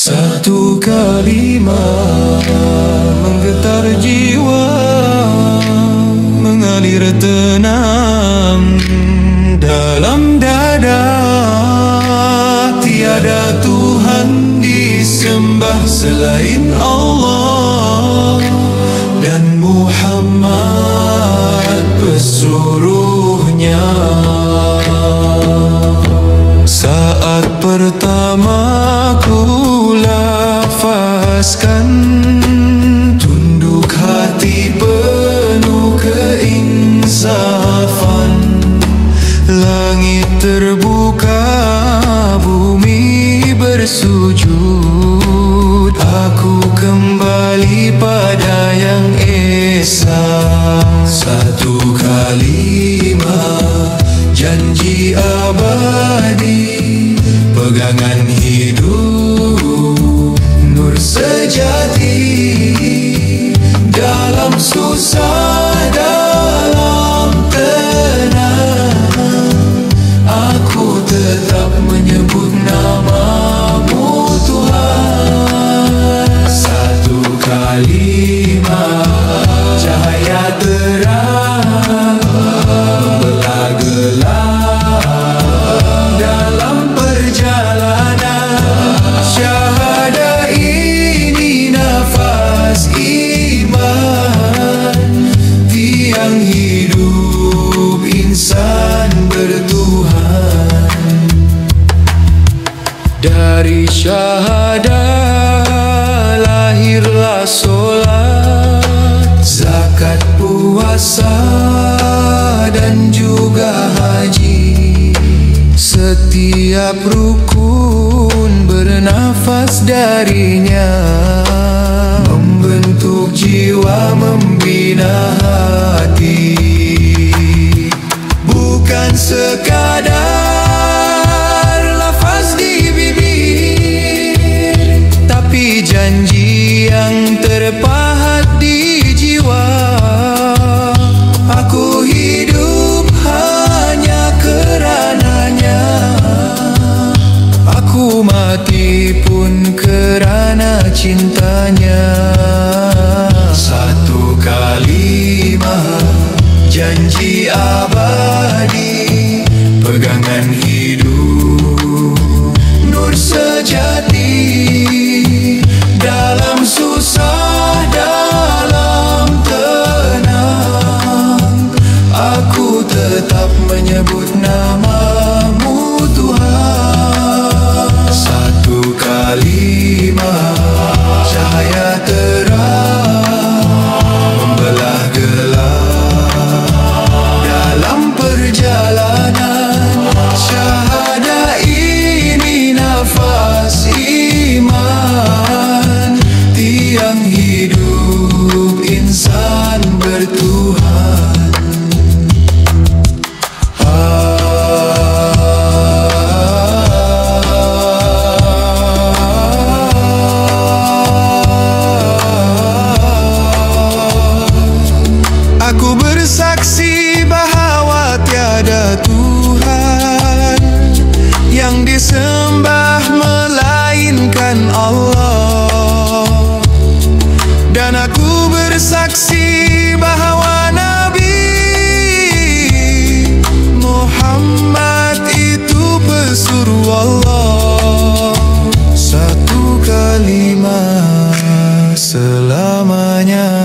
Satu kalimat menggetar jiwa, mengalir tenang dalam dada. Tiada Tuhan disembah selain Allah, dan Muhammad pesuruhnya. Saat pertama ku lafazkan, tunduk hati penuh keinsafan. Langit terbuka, bumi bersujud. Aku kembali pada yang esa. Satu kalimat janji abadi, pegangan hidup, nur sejati. Dalam susah, dalam tenang, aku tetap menyebut namamu Tuhan. Satu kalimat cahaya terang, membelah gelap dalam perjalanan. Syahadah ini nafas iman, tiang hidup insan bertuhan. Dari syahadah lahirlah solat, zakat, puasa, dan juga haji. Setiap rukun bernafas darinya, membentuk jiwa, membina hati. Bukan sekadar lafaz di bibir, tapi janji yang terpahat di jiwa. Aku hidup hanya kerananya, aku mati pun kerana cintanya. Satu kalimat janji abadi, pegangan hidup, nur sejati. Dalam susah, dalam tenang, aku tetap menyebut namamu Tuhan. Satu kalimat cahaya terang, membelah gelap dalam perjalanan. Syahadah ini nafas iman, tiang hidup insan bertuhan. Aku bersaksi bahawa tiada Tuhan yang disembah melainkan Allah, dan aku bersaksi bahawa Nabi Muhammad itu pesuruh Allah. Satu kalimat selamanya.